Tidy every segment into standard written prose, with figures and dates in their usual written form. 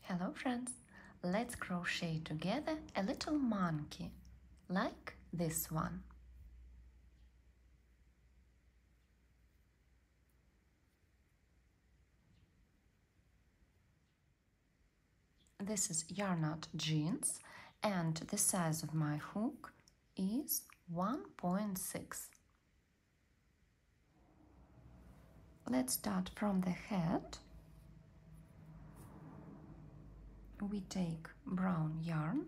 Hello friends, let's crochet together a little monkey, like this one. This is YarnArt Jeans and the size of my hook is 1.6. Let's start from the head. We take brown yarn,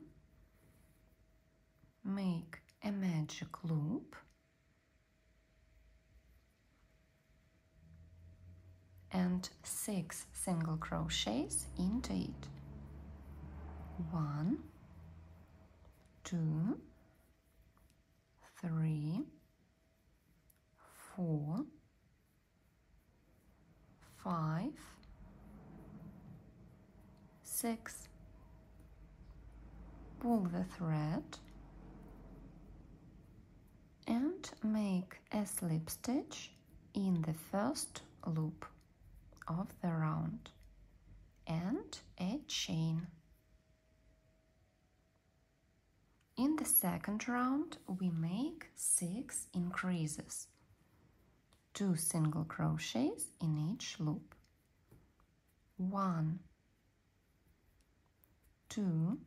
make a magic loop, and 6 single crochets into it. 1, 2, 3, 4, 5, 6. Pull the thread and make a slip stitch in the first loop of the round and a chain. In the second round we make 6 increases, 2 single crochets in each loop. 1, 2,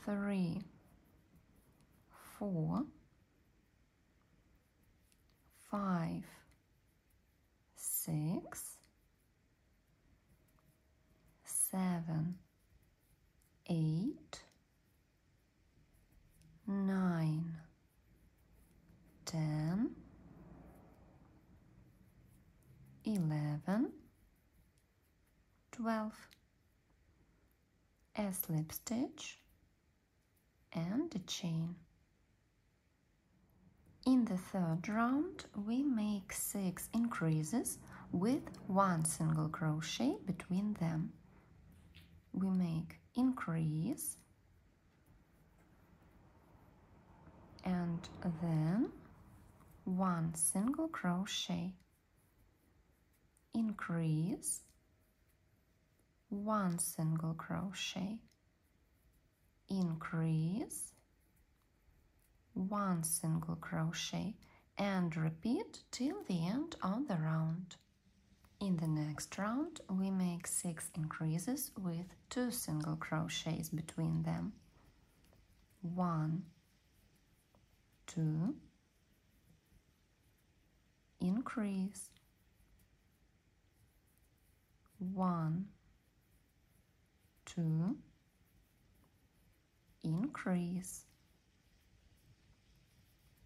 3, 4, 5, 6, 7, 8, 9, 10, 11, 12. A slip stitch and a chain. In the third round we make 6 increases with 1 single crochet between them. We make increase and then 1 single crochet, increase, 1 single crochet, increase, 1 single crochet, and repeat till the end of the round. In the next round we make 6 increases with 2 single crochets between them. 1, 2, increase, 1, 2, increase,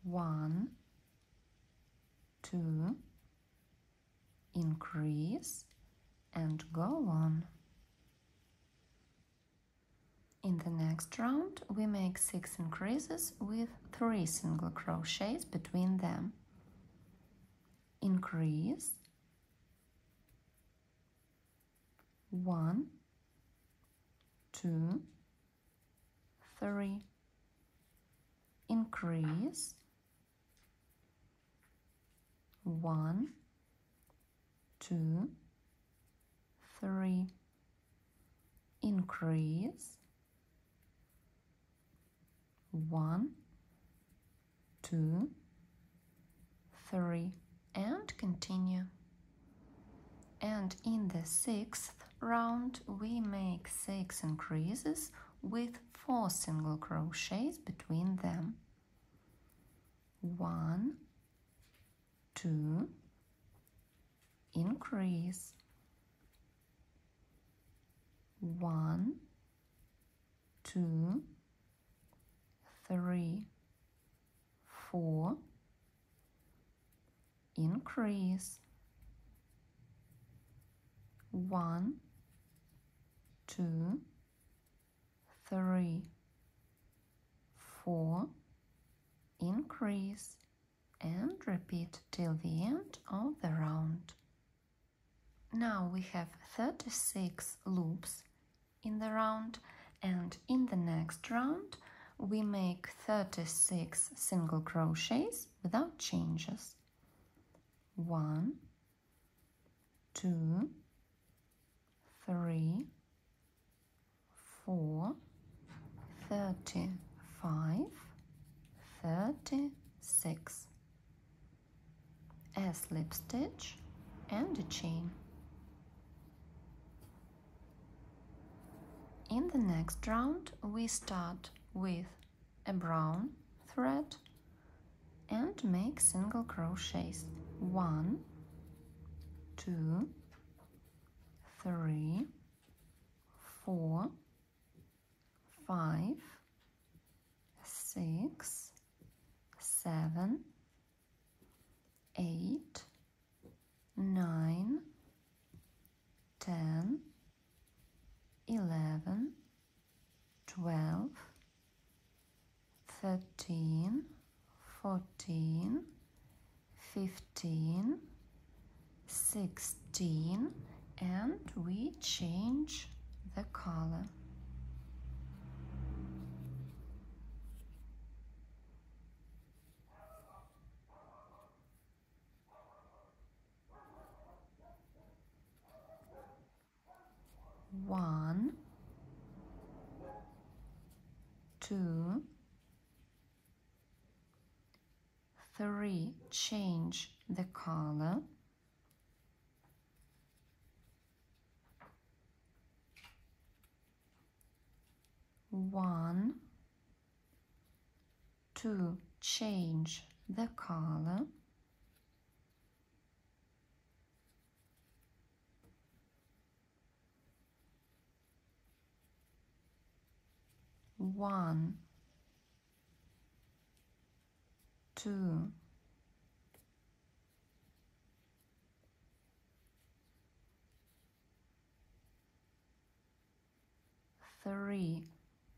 1, 2, increase, and go on. In the next round we make 6 increases with 3 single crochets between them. Increase, 1, 2, 3, increase, 1, 2, 3, increase, 1, 2, 3, and continue. And in the 6th round we make 6 increases with 4 single crochets between them. 1, 2, increase, 1, 2, 3, 4, increase, 1, 2, 3, 4, increase, and repeat till the end of the round. Now we have 36 loops in the round, and in the next round we make 36 single crochets without changes. 1, 2, 3, 4, 35, 36. A slip stitch and a chain. In the next round, we start with a brown thread and make single crochets. 1, 2, 3, 4, 5, 6, 7, 8, 9, 10, 11, 12, 13, 14, 15, 16, and we change the color. One, 2, 3, change the color. 1, 2, change the color. 1, 2, 3,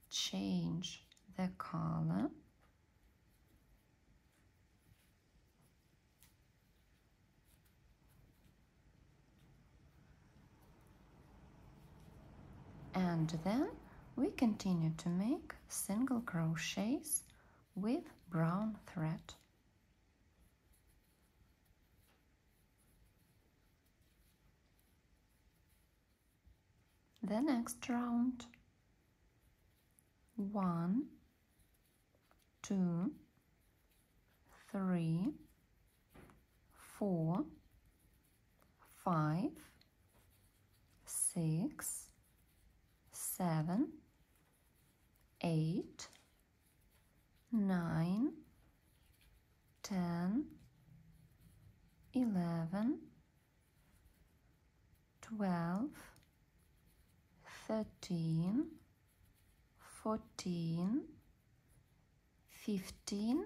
change the color. And then we continue to make single crochets with brown thread. The next round, 1, 2, 3, 4, 5, 6, 7, 8, 9, 10, 11, 12, 13, 14, 15,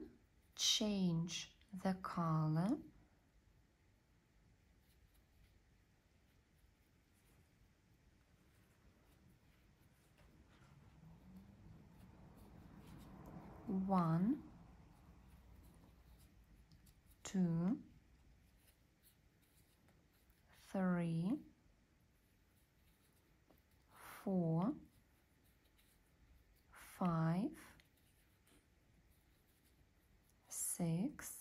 change the color. 1, 2, 3, 4, 5, 6,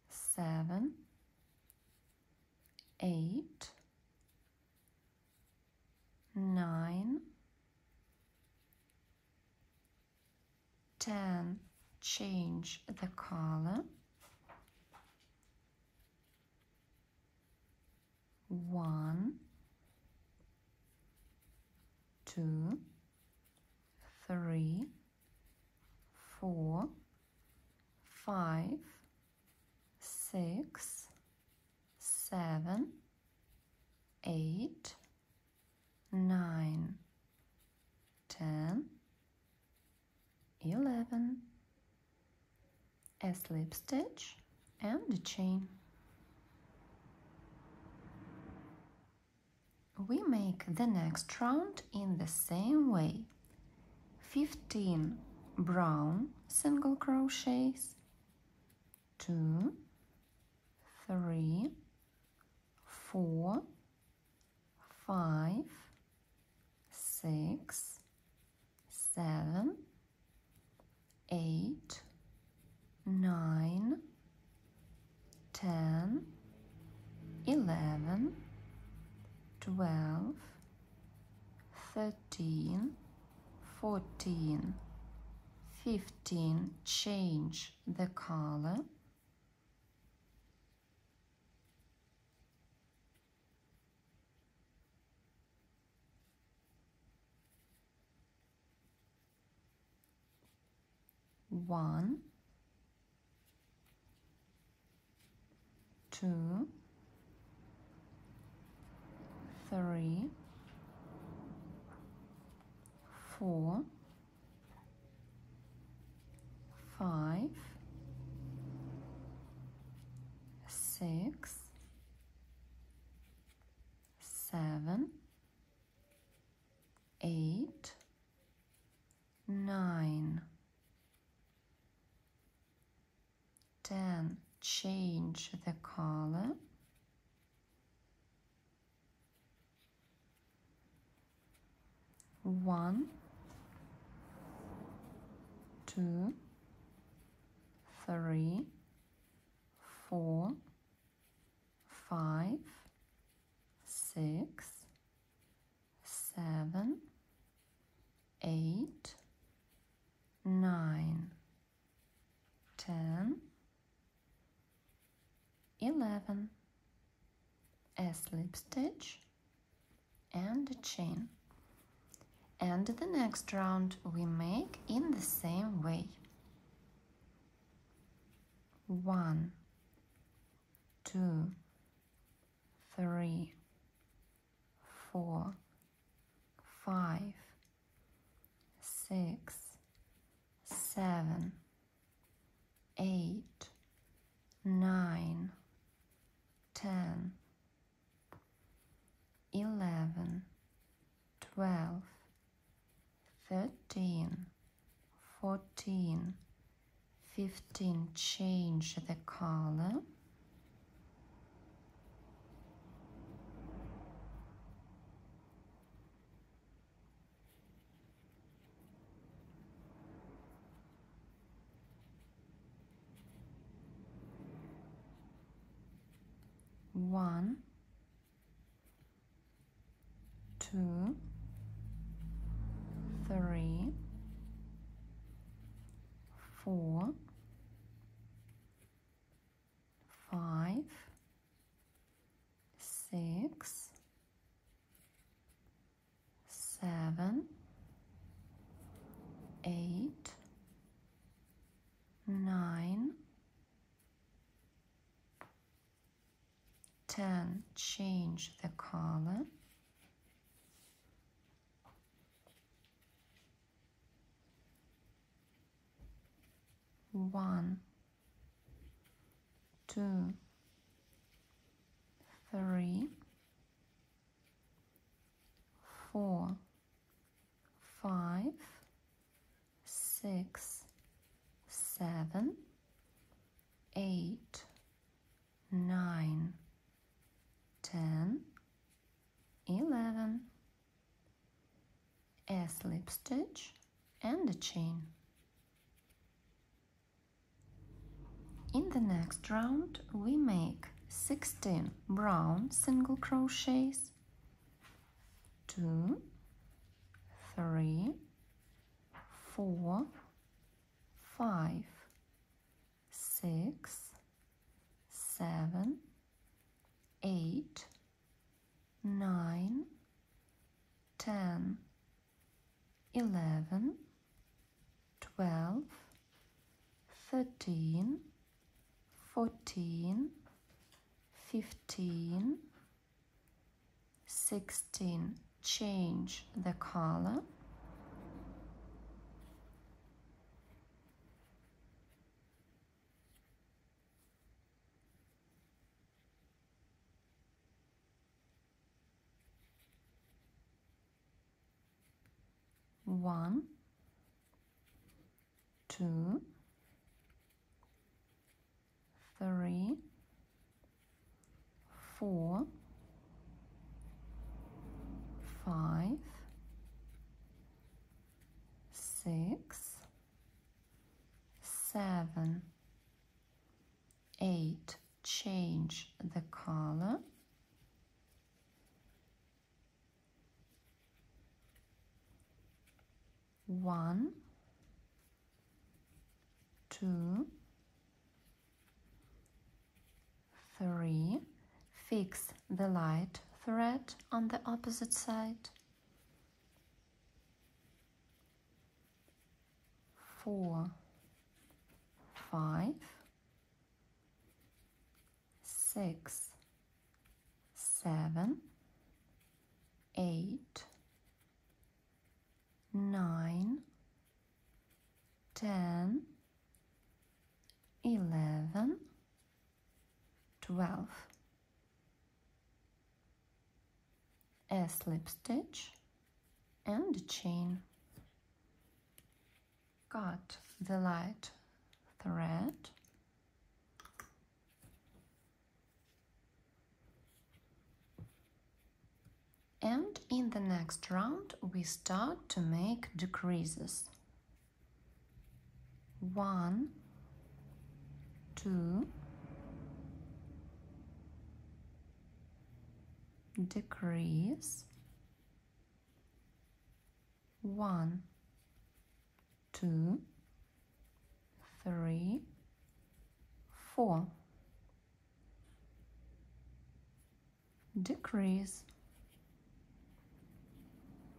7, 8, 9, 10, change the color. 1, 2, 3, 4, 5, 6, 7, 8, 9, 10, 11, a slip stitch and a chain. We make the next round in the same way. 15 brown single crochets, 2, 3, 4, 5, 6, 7, 8, 9, 10, 11. 11, 12, 13, 14, 15, change the color, 1, 2, 3, 4, 5, 6, 7, 8, 9, 10, change the color, 1, 2, 3, 4, 5, 6, 7, 8, 9, 10, 11, a slip stitch and a chain. And the next round we make in the same way. 1, 2, 3, 4, 5, 6, 7, 8, 9, 10, 11, 12, 13, 14, 15, change the color, 1, 2, 3, 4, 5, 6, 7, 8, 9, 10, change the color, 1, 2, 3, 4, 5, 6, 7, 8, 9, 10, 11, a slip stitch and a chain. In the next round we make 16 brown single crochets, 2, 3, 4, 5, 6, 7, 8, 9, 10, 11, 12, 13, 14, 15, 16, change the color, 1, 2, 3, 4, 5, 6, 7, 8, change the color, 1, 2, 3. Fix the light thread on the opposite side. 4, 5, 6, 7, 8, 9, 10, 11, 12. A slip stitch and a chain. Cut the light thread. And in the next round we start to make decreases. 1, 2, decrease, 1, 2, 3, 4, decrease,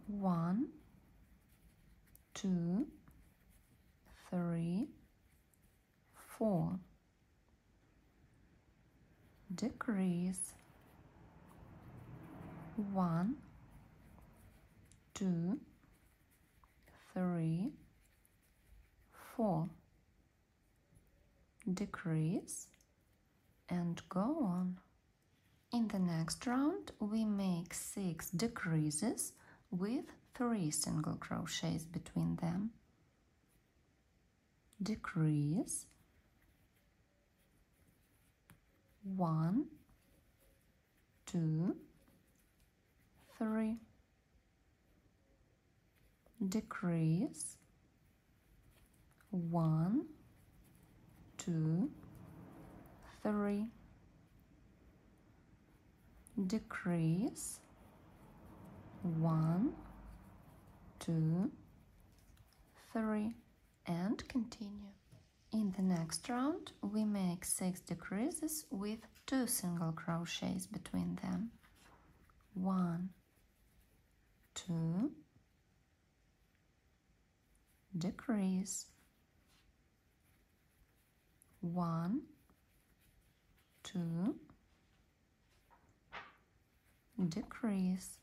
1, 2, 3, 4, decrease, 1, 2, 3, 4, decrease, and go on. In the next round we make 6 decreases with 3 single crochets between them. Decrease, 1, 2, 3, decrease, 1, 2, 3, decrease, 1, 2, 3, and continue. In the next round we make 6 decreases with 2 single crochets between them. 1, 2, decrease, 1, 2, decrease,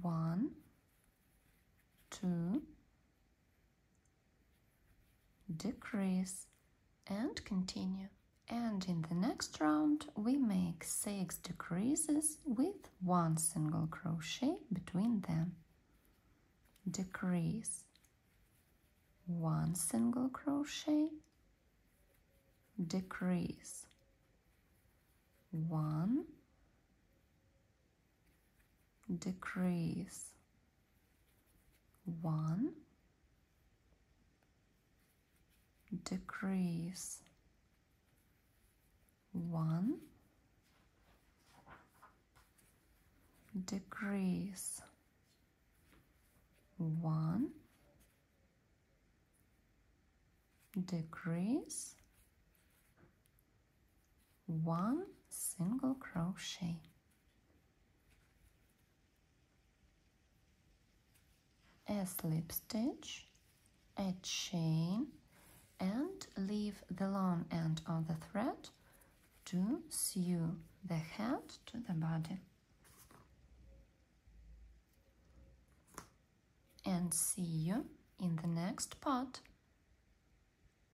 1, 2, decrease, and continue. And in the next round we make 6 decreases with 1 single crochet between them. Decrease, 1 single crochet, decrease, 1, decrease, 1, decrease, 1, decrease, 1, decrease, 1 single crochet. A slip stitch, a chain, and leave the long end of the thread to sew the head to the body. And see you in the next part.